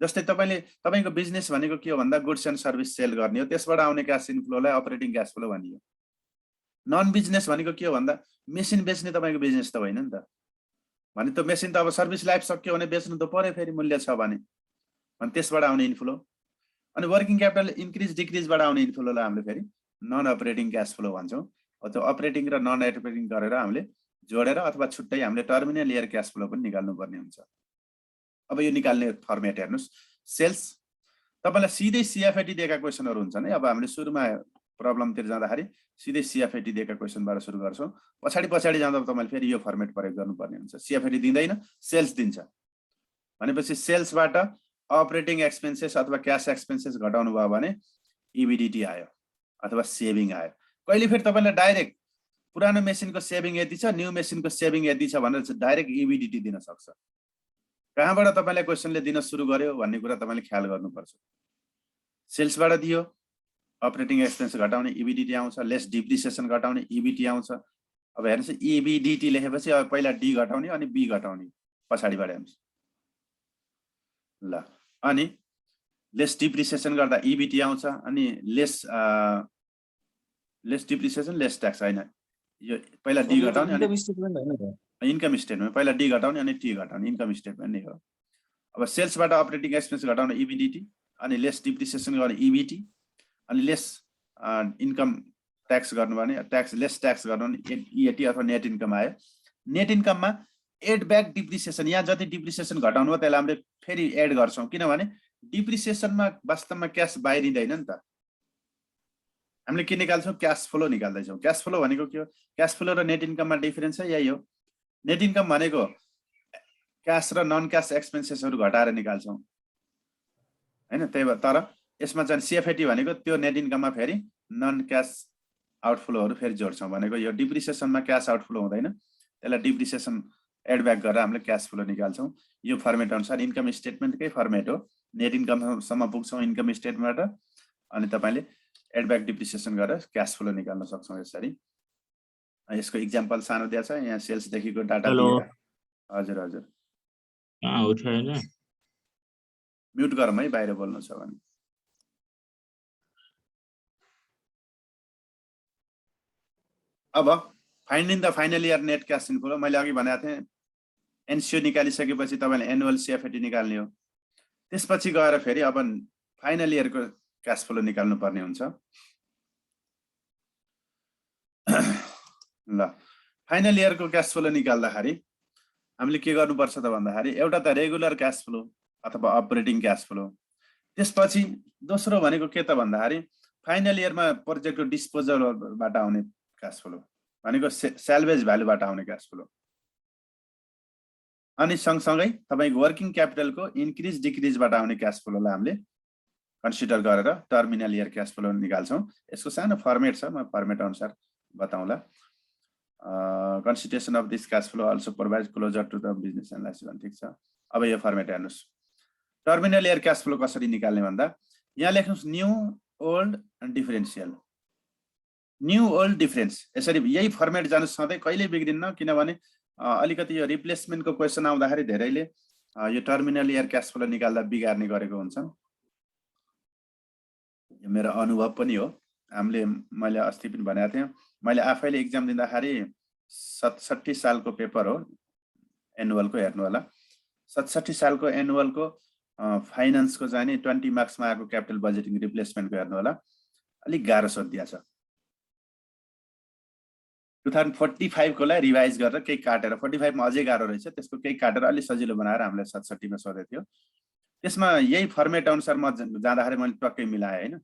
जस्तै तपाईँको बिजनेस भनेको के हो भन्दा गुड्स एन्ड सर्भिस सेल गर्ने हो, त्यसबाट आउने क्यास इन्फ्लोलाई अपरेटिङ क्यास फ्लो भनियो। नन बिजनेस भनेको के हो भन्दा मेसिन बेच्ने तपाईँको बिजनेस त होइन नि त, भने त्यो मेसिन त अब सर्भिस लाइफ सक्यो भने बेच्नु त पर्यो, फेरि मूल्य छ भने त्यसबाट आउने इन्फ्लो। अनि वर्किङ क्यापिटल इन्क्रिज डिक्रिजबाट आउने इन्फ्लोलाई हामीले फेरि नन अपरेटिङ क्यास फ्लो भन्छौँ। त्यो अपरेटिङ र नन अपरेटिङ गरेर हामीले जोडेर अथवा छुट्टै हामीले टर्मिनल इयर क्यास फ्लो पनि निकाल्नु पर्ने हुन्छ। अब यो निकाल्ने फर्मेट हेर्नुहोस्, सेल्स तपाईँलाई सिधै सिएफएटी दिएका क्वेसनहरू हुन्छन् है। अब हामीले सुरुमा प्रब्लमतिर जाँदाखेरि सिधै सिएफएटी दिएका क्वेसनबाट सुरु गर्छौँ, पछाडि जाँदा तपाईँले फेरि यो फर्मेट प्रयोग गर्नुपर्ने हुन्छ। सिएफएटी दिँदैन, सेल्स दिन्छ भनेपछि सेल्सबाट अपरेटिङ एक्सपेन्सेस अथवा क्यास एक्सपेन्सेस घटाउनु भयो भने इबिडिटी आयो अथवा सेभिङ आयो। कहिले फेरि तपाईँलाई डाइरेक्ट पुरानो मेसिनको सेभिङ यति छ, न्यू मेसिनको सेभिङ यति छ भनेर चाहिँ डाइरेक्ट इबिडिटी दिन सक्छ। कहाँबाट तपाईँलाई क्वेसनले दिन सुरु गर्यो भन्ने कुरा तपाईँले ख्याल गर्नुपर्छ। सेल्सबाट दियो, अपरेटिङ एक्सपेन्स घटाउने इबिडिटी आउँछ, लेस डिप्रिसिएसन घटाउने इबिटी आउँछ। अब हेर्नुहोस्, इबिडिटी लेखेपछि अब पहिला डी घटाउने अनि बी घटाउने पछाडिबाट हेर्नुहोस् ल। अनि लेस डिप्रिसिएसन गर्दा इबिटी आउँछ, अनि लेस डिप्रिसिएसन लेस ट्याक्स होइन, यो पहिला डी घटाउने अनि इन्कम स्टेटमेन्ट, पहिला डी घटाउने अनि टी घटाउने इन्कम स्टेटमेन्ट नै हो। अब सेल्सबाट अपरेटिङ एक्सपेन्स घटाउने इबिडिटी, अनि लेस डिप्रिसिएसन गर्ने इबिटी, अनि लेस इन्कम ट्याक्स गर्नु भने लेस ट्याक्स गर्नु भने इएटी अथवा नेट इन्कम आयो। नेट इन्कममा एड ब्याक डिप्रिसिएसन, यहाँ जति डिप्रिसिएसन घटाउनु हो त्यसलाई हामीले फेरि एड गर्छौँ, किनभने डिप्रिसिएसनमा वास्तवमा क्यास बाहिरिँदैन नि त। हामीले के निकाल्छौँ, क्यास फ्लो निकाल्दैछौँ। क्यास फ्लो भनेको के हो, क्यास फ्लो र नेट इन्कममा डिफरेन्स है यही हो। नेट इन्कम भनेको क्यास र नन क्यास एक्सपेन्सेसहरू घटाएर निकाल्छौँ होइन। त्यही भएर तर यसमा चाहिँ सिएफएटी भनेको त्यो नेट इन्कममा फेरि नन क्यास आउटफ्लोहरू फेरि जोड्छौँ, भनेको यो डिप्रिसिएसनमा क्यास आउटफ्लो हुँदैन, त्यसलाई डिप्रिसिएसन एडब्याक गरेर हामीले क्यास फ्लो निकाल्छौँ। यो फर्मेट अनुसार इन्कम स्टेटमेन्टकै फर्मेट हो। नेट इन्कमसम्म पुग्छौँ इन्कम स्टेटमेन्टबाट, अनि तपाईँले एडब्याक डिप्रिसिएसन गरेर क्यास फ्लो निकाल्न सक्छौँ यसरी। यसको इक्जाम्पल सानो दिएको छ यहाँ, सेल्सदेखिको डाटा दिएर। हजुर हजुर, म्युट गरौँ है, बाहिर बोल्नु छ भने। अब finding the final year net cash inflow, मैले अघि भनेको थिएँ एनसिओ निकालिसकेपछि तपाईँले एनुअल सिएफएटी निकाल्ने हो। त्यसपछि गएर फेरि अब फाइनल इयरको क्यास फ्लो निकाल्नु पर्ने हुन्छ। ल, फाइनल इयरको क्यास फ्लो निकाल्दाखेरि हामीले के गर्नुपर्छ त भन्दाखेरि, एउटा त रेगुलर क्यास फ्लो अथवा अपरेटिङ क्यास फ्लो, त्यसपछि दोस्रो भनेको के त भन्दाखेरि फाइनल इयरमा प्रोजेक्टको डिस्पोजलबाट आउने क्यास फ्लो भनेको सेल्भेज भ्यालुबाट आउने क्यास फ्लो, अनि सँगसँगै तपाईँको वर्किङ क्यापिटलको इन्क्रिज डिक्रिजबाट आउने क्यास फ्लोलाई हामीले कन्सिडर गरेर टर्मिनल इयर क्यास फ्लो निकाल्छौँ। यसको सानो फर्मेट छ, म फर्मेट अनुसार बताउँला। Consideration of this cash flow also provide closer to the business analysis भन्ने ठिक छ। अब यो फर्मेट हेर्नुहोस्, टर्मिनल इयर क्यास फ्लो कसरी निकाल्ने भन्दा यहाँ लेख्नुहोस् new old and differential. New old difference यसरी यही फर्मेट जानुहोस्, सधैँ कहिले बिग्रिन्न। किनभने अलिकति यो रिप्लेसमेन्टको क्वेसन आउँदाखेरि धेरैले यो टर्मिनल इयर क्यास फ्लो निकाल्दा बिगार्ने गरेको हुन्छन्। यो मेरो अनुभव पनि हो। मैले अस्ति पनि भनेको थिएँ, मैले आफैले एक्जाम दिँदाखेरि 67 सालको पेपर हो एनुअलको, हेर्नु होला 67 सालको एनुअलको फाइनान्सको चाहिँ नि 20 मार्क्समा आएको क्यापिटल बजेटिङ रिप्लेसमेन्टको हेर्नु होला, अलिक गाह्रो सोधिया छ। 2045 को लाई रिभाइज गरेर केही काटेर 45 मा अझै गाह्रो रहेछ, त्यसको केही काटेर अलि सजिलो बनाएर हामीलाई 67 मा सोधेको थियो। त्यसमा यही फर्मेट अनुसार म जाँदाखेरि मैले टक्कै मिलाएँ हैन।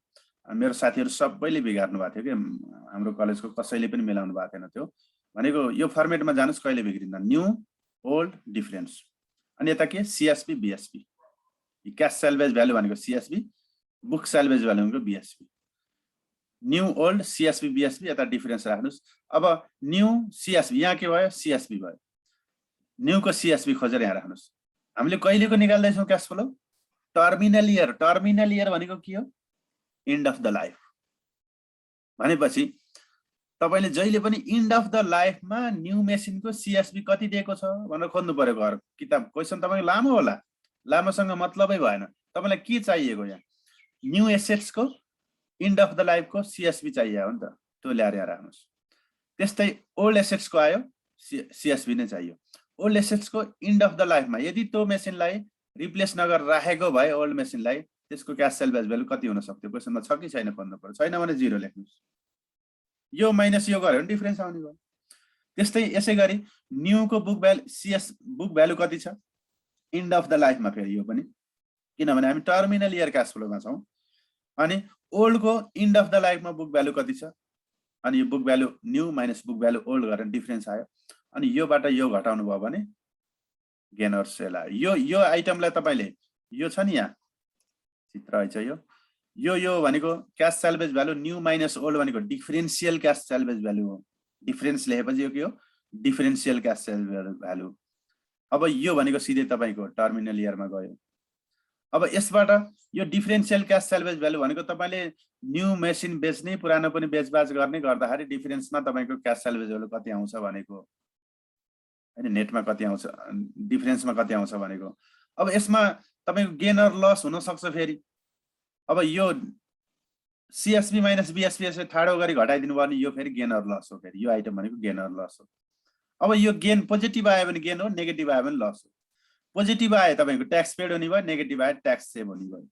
मेरो साथीहरु सबैले बिगार्नु भएको थियो कि हाम्रो कलेजको कसैले पनि मिलाउनु भएको थिएन। त्यो भनेको यो फर्मेटमा जानुस् कहिले बिग्रिन्न, न्यू ओल्ड डिफरेन्स। अनि यता के CSP BSP, cash salvage value भनेको सीएसबी, बुक सेल्वेज भ्यालु भनेको BSP. New old CSB BSB, यता डिफरेन्स राख्नुस्। अब न्यू सीएसबी यहाँ के भयो, सीएसबी भयो। न्यू को सीएसबी खोजेर यहाँ राख्नुस्। हामीले कहिलेको निकाल्दै छौं cash flow, terminal year. Terminal year भनेको के हो, एन्ड अफ द लाइफ। भनेपछि तपाईले जहिले पनि एन्ड अफ द लाइफमा न्यू मेसिनको सीएसबी कति दिएको छ भनेर खोज्नु पर्यो। घर किताब क्वेशन तपाईको लामो होला, लामोसँग मतलबै भएन। तपाईलाई के चाहिएको, यहाँ न्यू एसेट्स को एन्ड अफ द लाइफ को सीएसबी चाहियो हो नि त, त्यो ल्याएर यहाँ राख्नुस्। त्यस्तै ओल्ड एसेट्स को आयो, सीएसबी नै चाहियो। ओल्ड एसेट्स को एन्ड अफ द लाइफमा यदि त्यो मेसिनलाई रिप्लेस नगर राखेको भए ओल्ड मेसिनलाई, त्यसको क्याश सेल्वेज भ्यालु कति हुन सक्थ्यो क्वेशनमा छ कि छैन खोज्नु पर्यो। छैन भने 0 लेख्नुस्। यो माइनस यो गर्यो भने डिफरेन्स आउने भयो। त्यस्तै यसैगरी न्यू को book value CS book value कति छ एन्ड अफ द लाइफमा, फेरि यो पनि किनभने हामी टर्मिनल इयर क्याश फ्लोमा छौं। अनि ओल्ड को एन्ड अफ द लाइफमा बुक भ्यालु कति छ, अनि यो book value new minus book value old गरेर डिफरेन्स आयो। अनि योबाट यो घटाउनु भयो भने गेन अर सेल आयो। यो आइटमलाई तपाईले यो छ नि यहाँ चित्र आइछ, यो भनेको cash salvage value new minus old भनेको डिफरेन्शियल क्याश सेल्वेज भ्यालु हो। डिफरेन्स लेखेपछि यो के हो, डिफरेन्शियल क्याश सेल्वेज भ्यालु। अब यो भनेको सिधै तपाईको टर्मिनल इयरमा गयो। अब यसबाट यो डिफरेन्शियल क्याश सेल्वेज भ्यालु भनेको तपाईले न्यू मेसिन बेच्ने पुरानो पनि बेचबाच गर्ने गर्दाखेरि डिफरेन्समा तपाईको क्याश सेल्वेज भ्यालु कति आउँछ भनेको हैन, नेटमा कति आउँछ, डिफरेन्समा कति आउँछ भनेको। अब यसमा तपाईको गेन अर लस हुन सक्छ फेरि। अब यो सीएसबी माइनस बीएसबी यसले ठाडो गरी घटाइदिनु भयो भने यो फेरि गेन अर लस हो। फेरि यो आइटम भनेको गेन अर लस हो। अब यो गेन पोजिटिभ आयो भने गेन हो, नेगेटिभ आयो भने लस हो। पोजिटिभ आयो तपाईको ट्याक्स पेड हुने भयो, नेगेटिभ आयो ट्याक्स सेभ हुने भयो।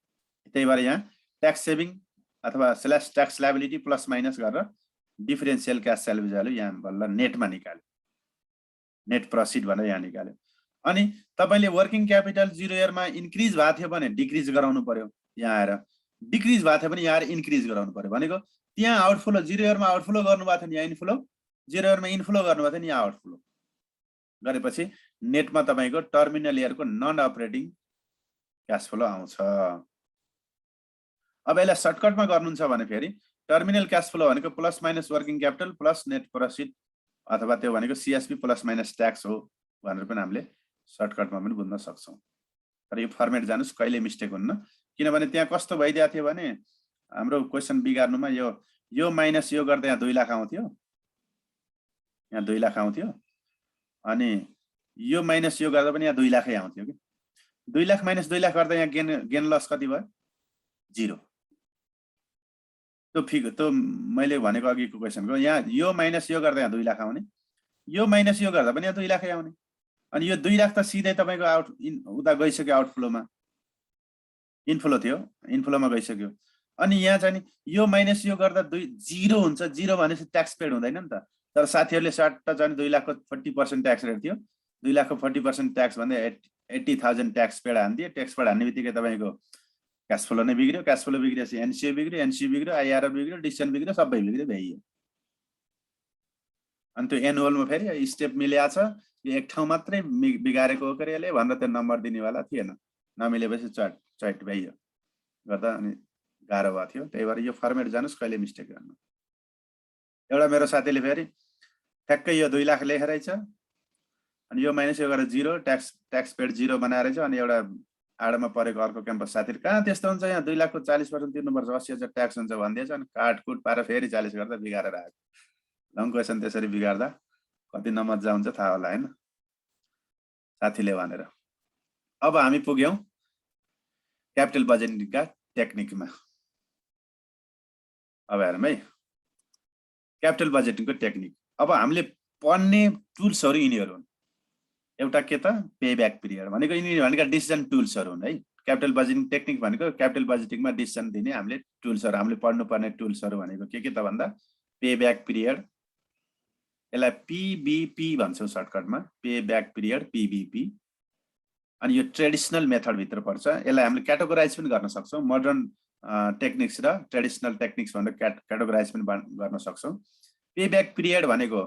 त्यही भएर यहाँ ट्याक्स सेभिङ अथवा slash tax liability plus minus गरेर डिफरेन्शियल क्याश सेल्वेज भ्यालु यहाँ बल्ल नेटमा निकाल्यो, नेट प्रॉफिट भनेर यहाँ निकाल्यो। अनि तपाईले वर्किङ क्यापिटल 0 इयरमा इन्क्रिज भएको थियो भने डिक्रिज गराउनु पर्यो। यहाँ आएर डिक्रिज भएको थियो भने यहाँ आएर इन्क्रिज गराउनु पर्यो। भनेको त्यहाँ आउटफ्लो 0 इयरमा आउटफ्लो गर्नु भएको थियो नि, यहाँ इन्फ्लो, 0 इयरमा इन्फ्लो गर्नु भएको थियो नि, यहाँ आउटफ्लो गरेपछि नेटमा तपाईको टर्मिनल इयरको नन अपरेटिङ क्याश फ्लो आउँछ। अब यसलाई सर्टकटमा गर्नुहुन्छ भने फेरि टर्मिनल क्याश फ्लो भनेको plus minus working capital plus net profit अथवा त्यो भनेको सीएसपी प्लस माइनस ट्याक्स हो भनेर पनि हामीले सर्टकटमा पनि बुझ्न सक्छौं। तर यो फर्मेट जानुस् कहिले मिस्टेक हुन्न, किनभने त्यहाँ कस्तो भइदिएको थियो भने हाम्रो क्वेशन बिगार्नुमा यो माइनस यो गर्दा यहाँ 2 लाख आउँथ्यो, यहाँ 2 लाख आउँथ्यो। अनि यो माइनस यो गर्दा पनि यहाँ 2 लाखै आउँथ्यो कि 2 लाख माइनस 2 लाख गर्दा यहाँ गेन लस कति भयो, 0। त्यो मैले भनेको अघिको क्वेशनको यहाँ यो माइनस यो गर्दा यहाँ 2 लाख आउने, यो माइनस यो गर्दा पनि यहाँ 2 लाखै आउने। अनि यो 2 लाख त सिधै तपाईको उता गइसक्यो, आउटफ्लोमा इनफ्लो थियो, इनफ्लोमा गइसक्यो। अनि यहाँ चाहिँ यो माइनस यो गर्दा 0 हुन्छ। 0 भनेपछि ट्याक्स पेड हुँदैन नि त। तर साथीहरुले सर्ट चाहिँ 2 लाखको 40% ट्याक्स रेट थियो, 2 लाखको 40% ट्याक्स भन्दा 80,000 ट्याक्स पेड हान्दिए। ट्याक्स पेड हान्ने बित्तिकै तपाईको क्याश फ्लो नै बिग्रियो, क्याश फ्लो बिग्रिएपछि एनसीए बिग्रियो, एनसी बिग्रियो, आईआरआर बिग्रियो, डिसिजन बिग्रियो, सबै बिग्रियो, भ्याइयो। अनि त्यो एनुअलमा फेरि स्टेप मिलेको छ, यो एक ठाउँ मात्रै बिगारेको हो के यसले भनेर त्यो नम्बर दिनेवाला थिएन। नमिलेपछि चट भ्याइयो गर्दा अनि गाह्रो भएको थियो, त्यही भएर यो फर्मेट जानुस्, कहिले मिस्टेक गर्नु। एउटा मेरो साथीले फेरि ठ्याक्कै यो 2 लाख लेखेरै छ अनि यो माइनस यो गरेर 0 ट्याक्स पेड 0 बनाएर छ। अनि एउटा आडमा परेको अर्को क्याम्पस साथीले कहाँ त्यस्तो हुन्छ, यहाँ 2 लाखको 40% तिर्नुपर्छ, 80,000 ट्याक्स हुन्छ भनिदिएछ। अनि काटकुट पारेर फेरि 40 गर्दा बिगारेर आएको। लङ क्वेसन त्यसरी बिगार्दा कति नमज्जा हुन्छ थाहा होला हैन साथीले भनेर। अब हामी पुग्यौं क्यापिटल बजेटिङका टेक्निकमा। अब हेरौँ है क्यापिटल बजेटिङको टेक्निक। अब हामीले पढ्ने टुल्सहरू यिनीहरू हुन्। एउटा के त पे ब्याक पिरियड भनेको, यिनीहरू भनेका डिसिजन टुल्सहरू हुन् है। क्यापिटल बजेटिङ टेक्निक भनेको क्यापिटल बजेटिङमा डिसिजन दिने हामीले टुल्सहरू, हामीले पढ्नुपर्ने टुल्सहरू भनेको के त भन्दा पे ब्याक पिरियड, यसलाई पीबीपी भन्छौँ सर्टकटमा, पे ब्याक पिरियड पीबीपी। अनि यो ट्रेडिसनल मेथड भित्र पर्छ। यसलाई हामीले क्याटेगोराइज पनि गर्न सक्छौँ, मोडर्न टेक्निक्स र ट्रेडिसनल टेक्निक्स भनेर क्याटेगोराइज पनि गर्न सक्छौँ। पे ब्याक पिरियड भनेको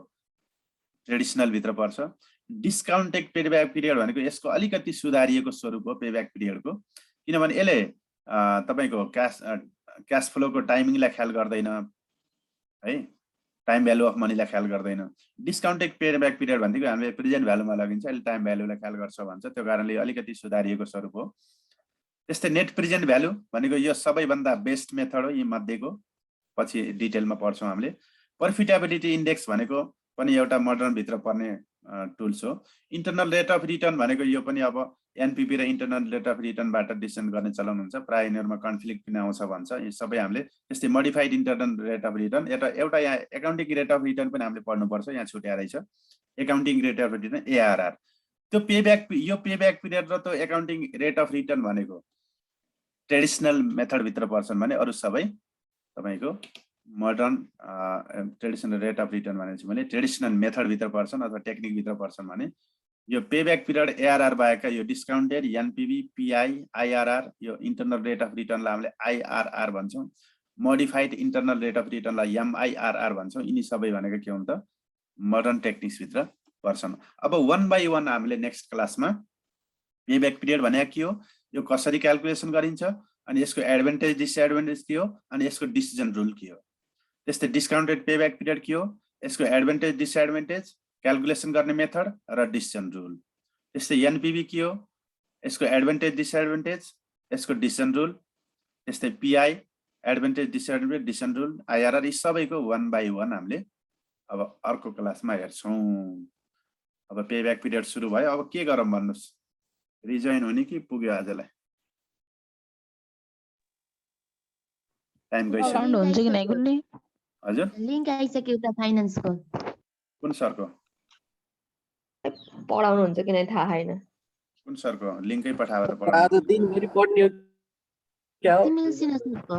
ट्रेडिसनल भित्र पर्छ। डिस्काउन्टेड पे ब्याक पिरियड भनेको यसको अलिकति सुधारिएको स्वरूप हो पे ब्याक पिरियडको, किनभने यसले तपाईको क्याश फ्लोको टाइमिङलाई ख्याल गर्दैन है, टाइम भ्यालु अफ मनीलाई ख्याल गर्दैन। डिस्काउन्टेड पे ब्याक पिरियड भनेको हामीले प्रेजेन्ट भ्यालुमा लगिन्छ, अहिले टाइम भ्यालुलाई ख्याल गर्छ भन्छ, त्यो कारणले अलिकति सुधारिएको स्वरूप हो। त्यस्तै नेट प्रेजेन्ट भ्यालु भनेको यो सबैभन्दा बेस्ट मेथड हो यी मध्येको, पछि डिटेलमा पढ्छौँ हामीले। प्रफिटेबिलिटी इन्डेक्स भनेको पनि एउटा मोडर्न भित्र पर्ने टुल्स हो। इन्टरनल रेट अफ रिटर्न भनेको यो पनि अब एनपीपी र इन्टरनल रेट अफ रिटर्नबाट डिसिजन गर्ने चलन हुन्छ, प्राय यिनीहरूमा कन्फ्लिक्ट पनि आउँछ भन्छ। यो सबै हामीले त्यस्तै modified internal rate of return, एउटा यहाँ एकाउन्टिङ रेट अफ रिटर्न पनि हामीले पढ्नुपर्छ, यहाँ छुट्याएरै छ accounting rate of return ARR. त्यो पेब्याक, यो पेब्याक पिरियड र त्यो एकाउन्टिङ रेट अफ रिटर्न भनेको ट्रेडिसनल मेथड भित्र पर्छन् भने अरू सबै तपाईको modern traditional rate of return भनेपछि मैले ट्रेडिसनल मेथड भित्र पर्छन् अथवा टेक्निक भित्र पर्छन् भने यो पेब्याक पिरियड एआरआर बाहेकका यो डिस्काउन्टेड, एनपीवी, पीआई, आईआरआर, यो इन्टरनल रेट अफ रिटर्नलाई हामीले आईआरआर भन्छौँ, मोडिफाइड इन्टरनल रेट अफ रिटर्नलाई एमआईआरआर भन्छौँ। यिनी सबै भनेको के हुन् त मोडर्न टेक्निक्स भित्र पर्छन्। अब 1 बाइ 1 हामीले नेक्स्ट क्लासमा पेब्याक पिरियड भनेको के हो, यो कसरी क्याल्कुलेसन गरिन्छ, अनि यसको एडभान्टेज डिसएडभान्टेज के हो, अनि यसको डिसिजन रुल के हो। त्यस्तै डिस्काउन्टेड पेब्याक पिरियड के हो, यसको एडभान्टेज डिसएडभान्टेज, क्याल्कुलेसन गर्ने मेथड र डिसिजन रुल। त्यस्तै एनपीवी के हो, यसको एडभान्टेज डिसएडभान्टेज, यसको डिसिजन रुल। त्यस्तै pi advantage disadvantage, decision rule, IRR, यी सबैको 1 बाइ 1 हामीले अब अर्को क्लासमा हेर्छौँ। अब पेब्याक पिरियड सुरु भयो, अब के गरौँ भन्नुहोस्, रिजोइन हुने कि पुग्यो आजलाई? टाइम गइसक्यो। साउन्ड हुन्छ कि नै कुनै? हजुर लिंक आइसक्यो त फाइनान्सको। कुन सरको? पढाउनु हुन्छ कि नै थाहा छैन। कुन सरको लिंकै पठाएर आज पढाउनु? दिनभरि पढ्ने हो क्या हो? तिमीले सिनासको।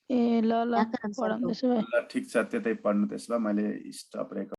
ए ल ल ढाका सरको। पढाउँदैछु भाइ। ल ठिक छ, त्यतै पढ्नु त्यसो भए। मैले स्टप रेकर्ड